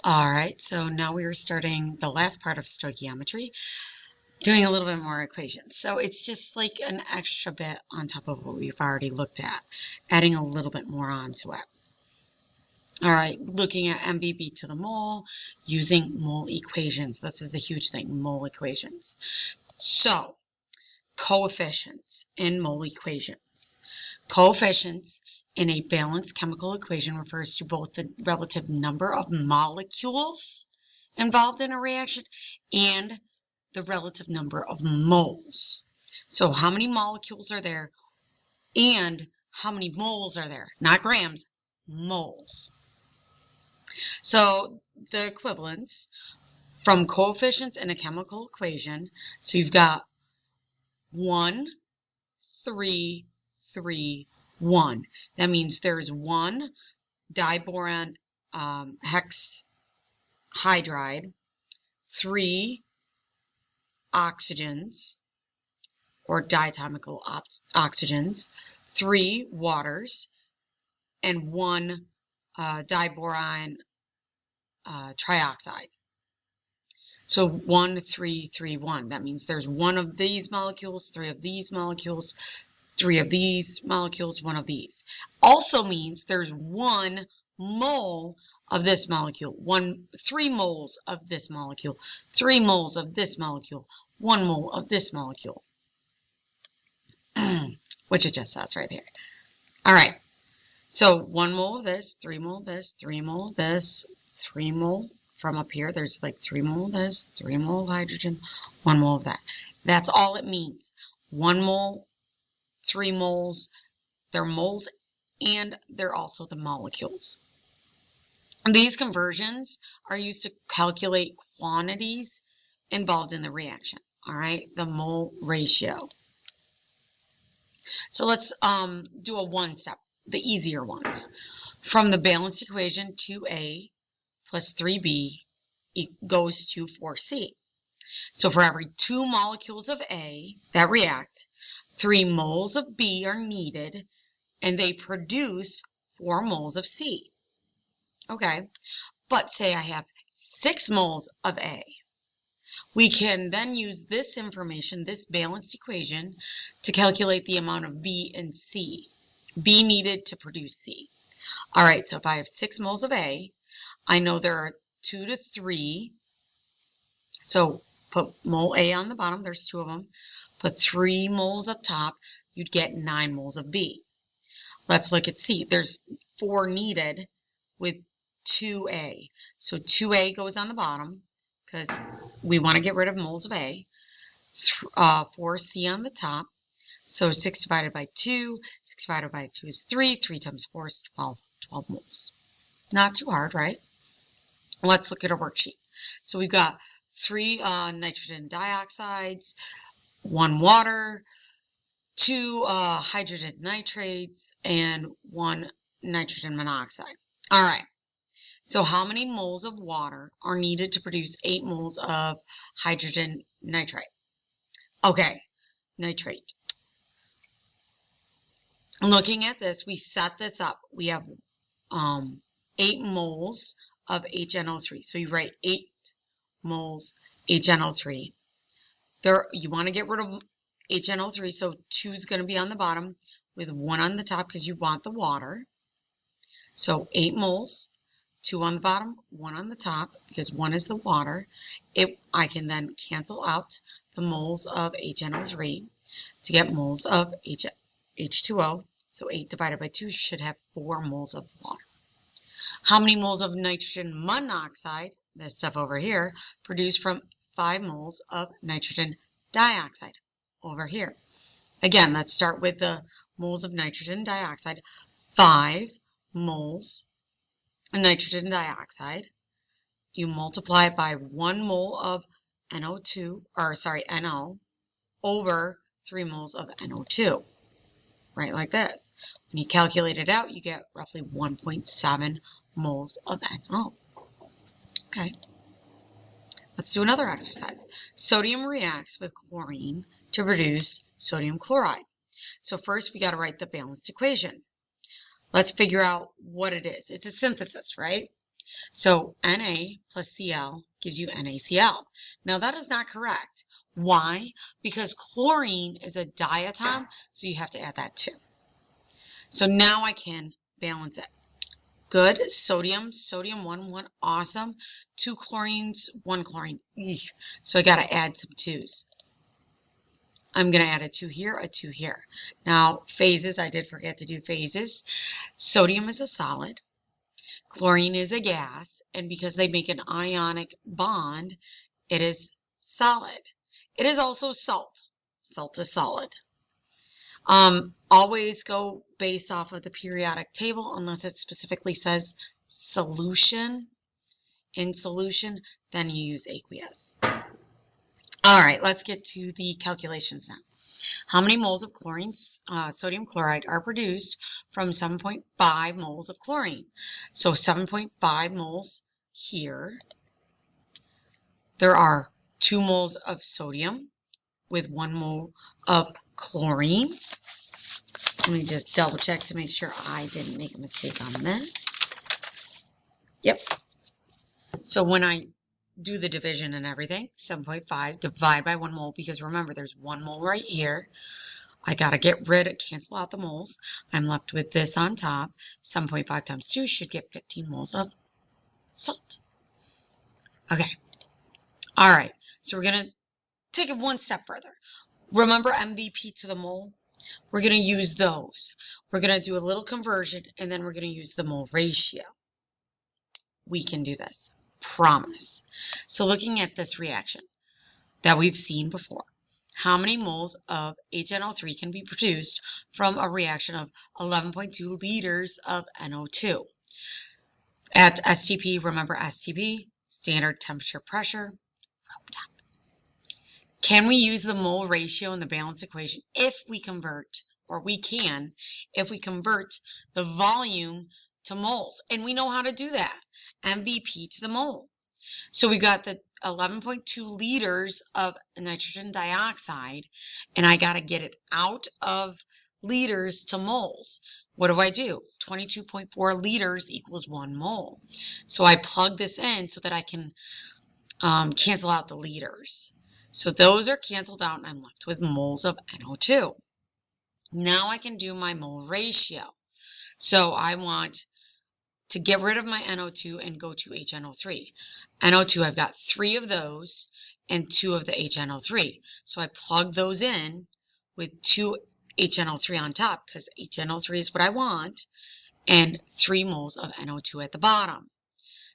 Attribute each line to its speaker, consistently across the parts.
Speaker 1: All right, so now we are starting the last part of stoichiometry, doing a little bit more equations. So it's just like an extra bit on top of what we've already looked at, adding a little bit more onto it. All right, looking at MBB to the mole, using mole equations. This is the huge thing, mole equations. So, coefficients in mole equations. Coefficients in a balanced chemical equation refers to both the relative number of molecules involved in a reaction and the relative number of moles. So how many molecules are there and how many moles are there? Not grams, moles. So the equivalence from coefficients in a chemical equation, so you've got 1, 3, 3, 1. That means there's one diboron hex hydride, 3 oxygens or diatomical oxygens, 3 waters, and 1 diboron trioxide. So 1, 3, 3, 1. That means there's 1 of these molecules, 3 of these molecules, 3 of these molecules, 1 of these. Also means there's 1 mole of this molecule, 3 moles of this molecule, 3 moles of this molecule, 1 mole of this molecule, which it just says right here. All right, so 1 mole of this, 3 mole of this, 3 mole of this, 3 mole from up here. There's like 3 mole of this, 3 mole of hydrogen, 1 mole of that. That's all it means. 1 mole, 3 moles. They're moles and they're also the molecules. And these conversions are used to calculate quantities involved in the reaction. All right, the mole ratio. So let's do a one-step, the easier ones. From the balanced equation, 2A plus 3B goes to 4C. So for every 2 molecules of A that react, 3 moles of B are needed, and they produce 4 moles of C. Okay, but say I have 6 moles of A. We can then use this information, this balanced equation, to calculate the amount of B and C. B needed to produce C. All right, so if I have 6 moles of A, I know there are 2 to 3. So put mole A on the bottom, there's 2 of them. Put 3 moles up top, you'd get 9 moles of B. Let's look at C. There's 4 needed with 2A. So 2A goes on the bottom because we want to get rid of moles of A. 4C on the top. So 6 divided by 2. 6 divided by 2 is 3. 3 times 4 is 12. 12 moles. Not too hard, right? Let's look at our worksheet. So we've got 3 nitrogen dioxides, 1 water, 2 hydrogen nitrates, and 1 nitrogen monoxide. All right. So how many moles of water are needed to produce 8 moles of hydrogen nitrate? Okay, nitrate. Looking at this, we set this up. We have 8 moles of HNO3. So you write 8 moles HNO3. There, you want to get rid of HNO3, so 2 is going to be on the bottom with 1 on the top because you want the water. So 8 moles. 2 on the bottom, 1 on the top, because 1 is the water. I can then cancel out the moles of HNO3 to get moles of H2O. So 8 divided by 2 should have 4 moles of water. How many moles of nitrogen monoxide, this stuff over here, produced from 5 moles of nitrogen dioxide over here? Again, let's start with the moles of nitrogen dioxide. 5 moles nitrogen dioxide, you multiply it by 1 mole of NO2, or sorry, NO, over 3 moles of NO2, right, like this. When you calculate it out, you get roughly 1.7 moles of NO. Okay, let's do another exercise. Sodium reacts with chlorine to produce sodium chloride. So first we got to write the balanced equation. Let's figure out what it is. It's a synthesis, right? So Na plus Cl gives you NaCl. Now that is not correct. Why? Because chlorine is a diatom, so you have to add that too. So now I can balance it. Good. Sodium, 1, awesome. 2 chlorines, 1 chlorine. Eesh. So I got to add some 2s. I'm going to add a 2 here, a 2 here. Now, phases, I did forget to do phases. Sodium is a solid. Chlorine is a gas. And because they make an ionic bond, it is solid. It is also salt. Salt is solid. Always go based off of the periodic table unless it specifically says solution. In solution, then you use aqueous. All right, let's get to the calculations now. How many moles of chlorine, sodium chloride are produced from 7.5 moles of chlorine? So 7.5 moles here. There are 2 moles of sodium with 1 mole of chlorine. Let me just double check to make sure I didn't make a mistake on this. Yep. So when I do the division and everything, 7.5 divide by 1 mole, because remember there's 1 mole right here. I got to get rid of, cancel out the moles. I'm left with this on top. 7.5 times 2 should get 15 moles of salt. Okay. All right. So we're going to take it one step further. Remember MVP to the mole? We're going to use those. We're going to do a little conversion, and then we're going to use the mole ratio. We can do this. Promise. So looking at this reaction that we've seen before, how many moles of HNO3 can be produced from a reaction of 11.2 liters of NO2? At STP, remember STP, standard temperature pressure, room temp. Can we use the mole ratio in the balance equation if we convert, or we can, if we convert the volume to moles? And we know how to do that. MVP to the mole. So we got the 11.2 liters of nitrogen dioxide, and I got to get it out of liters to moles. What do? 22.4 liters equals 1 mole. So I plug this in so that I can cancel out the liters. So those are canceled out, and I'm left with moles of NO2. Now I can do my mole ratio. So I want to get rid of my NO2 and go to HNO3. NO2, I've got 3 of those and 2 of the HNO3. So I plug those in with 2 HNO3 on top because HNO3 is what I want, and 3 moles of NO2 at the bottom.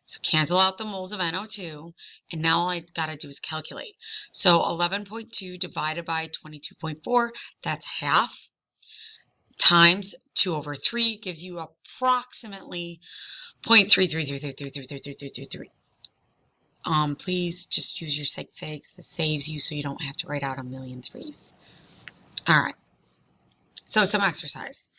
Speaker 1: So cancel out the moles of NO2, and now all I got to do is calculate. So 11.2 divided by 22.4, that's half, times 2 over 3 gives you approximately 0.3333333333. Please just use your sig figs. This saves you so you don't have to write out a million 3s. All right. So some exercise.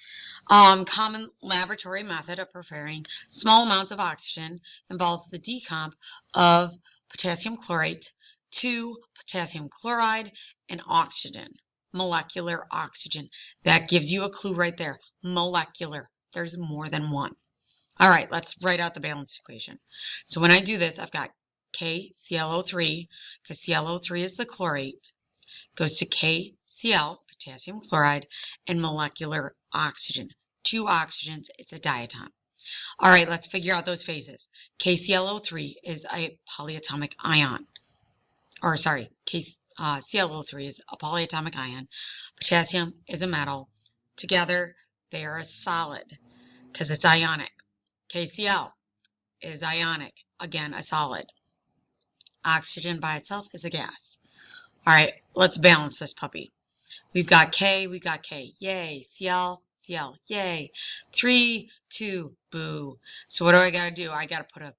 Speaker 1: Common laboratory method of preparing small amounts of oxygen involves the decomp of potassium chlorate to potassium chloride and oxygen. Molecular oxygen. That gives you a clue right there. Molecular. There's more than one. All right, let's write out the balance equation. So when I do this, I've got KClO3, because ClO3 is the chlorate, goes to KCl, potassium chloride, and molecular oxygen. 2 oxygens, it's a diatom. All right, let's figure out those phases. KClO3 is a polyatomic ion. Or sorry, ClO3 is a polyatomic ion. Potassium is a metal. Together, they are a solid because it's ionic. KCl is ionic, again, a solid. Oxygen by itself is a gas. All right, let's balance this puppy. We've got K, yay. Cl, yay. 3, 2, boo. So what do I got to do? I got to put a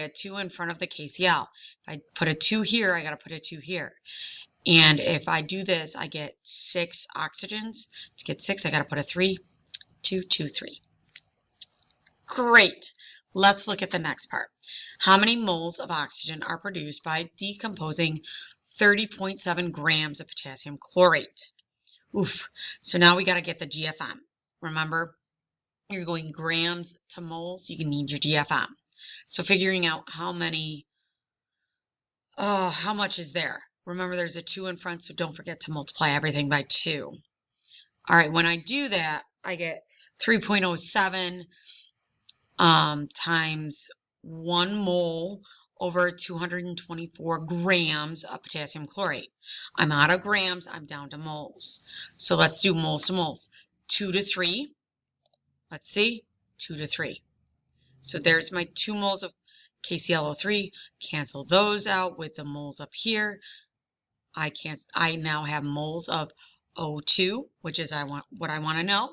Speaker 1: 2 in front of the KCl. If I put a 2 here, I got to put a 2 here. And if I do this, I get 6 oxygens. To get 6, I got to put a 3, 2, 2, 3. Great. Let's look at the next part. How many moles of oxygen are produced by decomposing 30.7 grams of potassium chlorate? Oof. So now we got to get the GFM. Remember, you're going grams to moles, you can need your DFM. So figuring out how much is there. Remember, there's a 2 in front, so don't forget to multiply everything by 2. All right, when I do that, I get 3.07 times 1 mole over 224 grams of potassium chlorate. I'm out of grams, I'm down to moles. So let's do moles to moles. 2 to 3. Let's see, 2 to 3. So there's my 2 moles of KClO3. Cancel those out with the moles up here. I now have moles of O2, which is what I want to know.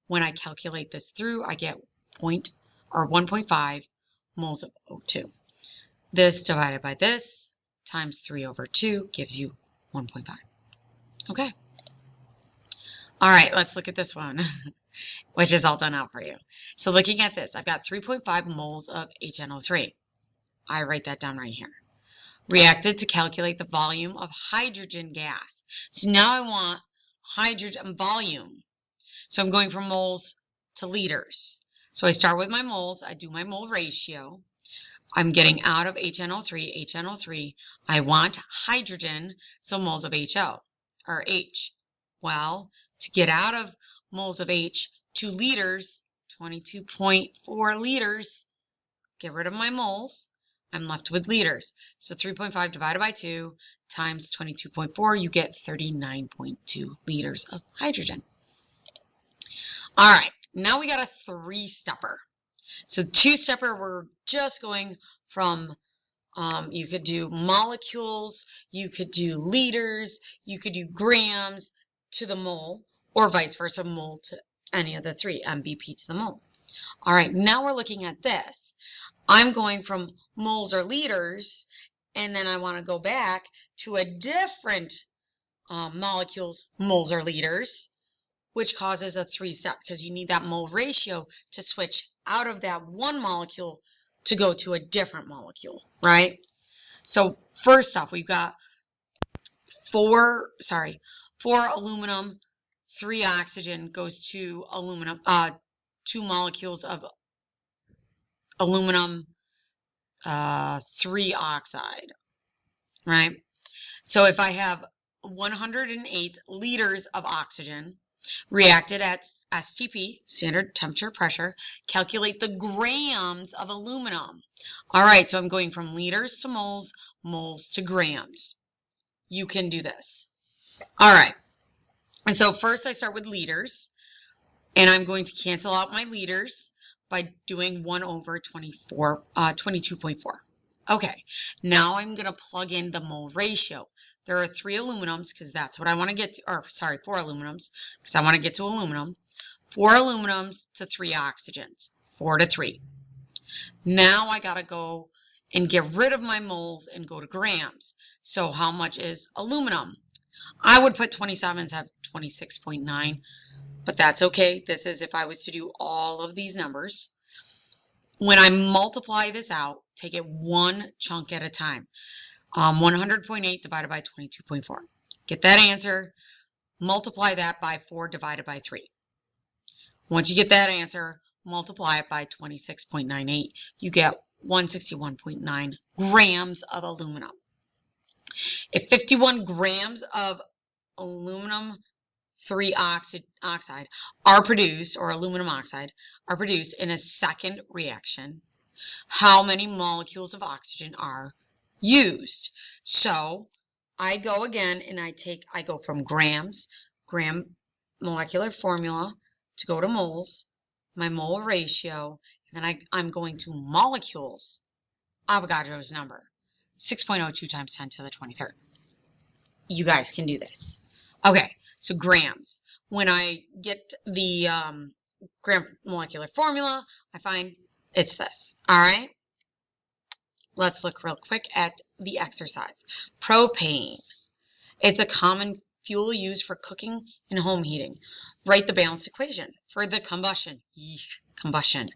Speaker 1: When I calculate this through, I get 1.5 moles of O2. This divided by this times 3 over 2 gives you 1.5. Okay. All right, let's look at this one, which is all done out for you. So looking at this, I've got 3.5 moles of HNO3. I write that down right here. Reacted to calculate the volume of hydrogen gas. So now I want hydrogen volume. So I'm going from moles to liters. So I start with my moles, I do my mole ratio. I'm getting out of HNO3. I want hydrogen, so moles of HO, or H. Well, to get out of moles of H to liters, 22.4 liters, get rid of my moles, I'm left with liters. So 3.5 divided by 2 times 22.4, you get 39.2 liters of hydrogen. All right, now we got a 3-stepper. So 2-stepper, we're just going from, you could do molecules, you could do liters, you could do grams to the mole, or vice versa, mole to any of the 3, MVP to the mole. All right, now we're looking at this. I'm going from moles or liters, and then I want to go back to a different molecules, moles or liters, which causes a 3-step because you need that mole ratio to switch out of that one molecule to go to a different molecule, right? So first off, we've got 4 aluminum, 3 oxygen goes to aluminum, 2 molecules of aluminum, 3 oxide, right? So if I have 108 liters of oxygen reacted at STP, standard temperature pressure, calculate the grams of aluminum. All right, so I'm going from liters to moles, moles to grams. You can do this. All right, and so first I start with liters, and I'm going to cancel out my liters by doing 1 over 22.4. Okay, now I'm going to plug in the mole ratio. There are 3 aluminums because that's what I want to get to, or sorry, 4 aluminums because I want to get to aluminum. 4 aluminums to 3 oxygens, 4 to 3. Now I got to go and get rid of my moles and go to grams. So how much is aluminum? I would put 27s have 26.9, but that's okay. This is if I was to do all of these numbers. When I multiply this out, take it one chunk at a time. 100.8 divided by 22.4. Get that answer. Multiply that by 4 divided by 3. Once you get that answer, multiply it by 26.98. You get 161.9 grams of aluminum. If 51 grams of aluminum 3 oxide are produced, or aluminum oxide, are produced in a second reaction, how many molecules of oxygen are used? So I go again and I go from grams, gram molecular formula, to go to moles, my mole ratio, and then I'm going to molecules, Avogadro's number, 6.02 times 10 to the 23rd. You guys can do this. Okay, so grams. When I get the gram molecular formula, I find it's this. All right? Let's look real quick at the exercise. Propane. It's a common fuel used for cooking and home heating. Write the balanced equation for the combustion. Combustion.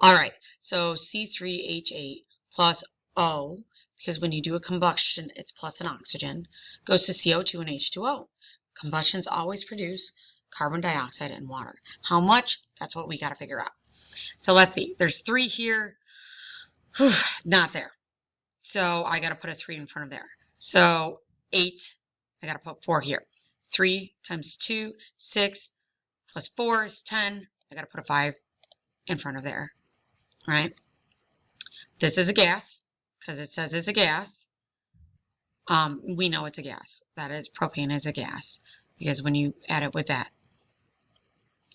Speaker 1: All right, so C3H8 plus O, because when you do a combustion, it's plus an oxygen, goes to CO2 and H2O. Combustions always produce carbon dioxide, and water. How much? That's what we got to figure out. So let's see. There's 3 here. Whew, not there. So I got to put a 3 in front of there. So 8. I got to put 4 here. 3 times 2, 6, plus 4 is 10. I got to put a 5 in front of there. Right? This is a gas because it says it's a gas. We know it's a gas. That is, propane is a gas because when you add it with that.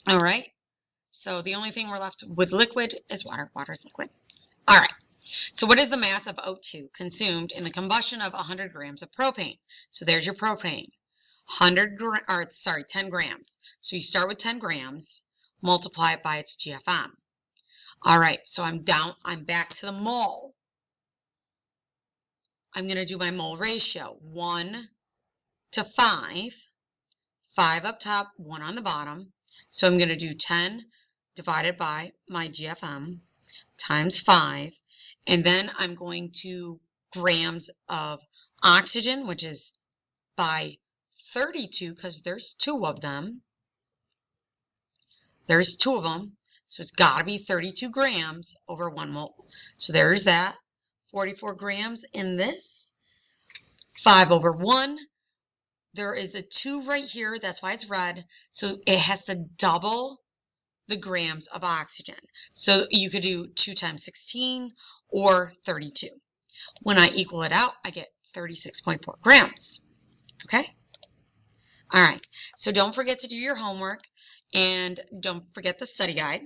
Speaker 1: All right. So the only thing we're left with liquid is water. Water is liquid. All right. So what is the mass of O2 consumed in the combustion of 100 grams of propane? So there's your propane. 10 grams. So you start with 10 grams, multiply it by its GFM. All right. So I'm back to the mole. I'm going to do my mole ratio. 1 to 5. 5 up top, 1 on the bottom. So I'm going to do 10 divided by my GFM times 5. And then I'm going to grams of oxygen, which is by 32 because there's 2 of them. There's 2 of them. So it's got to be 32 grams over 1 mole. So there's that. 44 grams in this. 5 over 1. There is a 2 right here. That's why it's red. So it has to double the grams of oxygen. So you could do 2 times 16 or 32. When I equal it out, I get 36.4 grams. Okay? All right. So don't forget to do your homework and don't forget the study guide.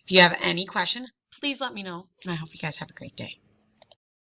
Speaker 1: If you have any question, please let me know, and I hope you guys have a great day.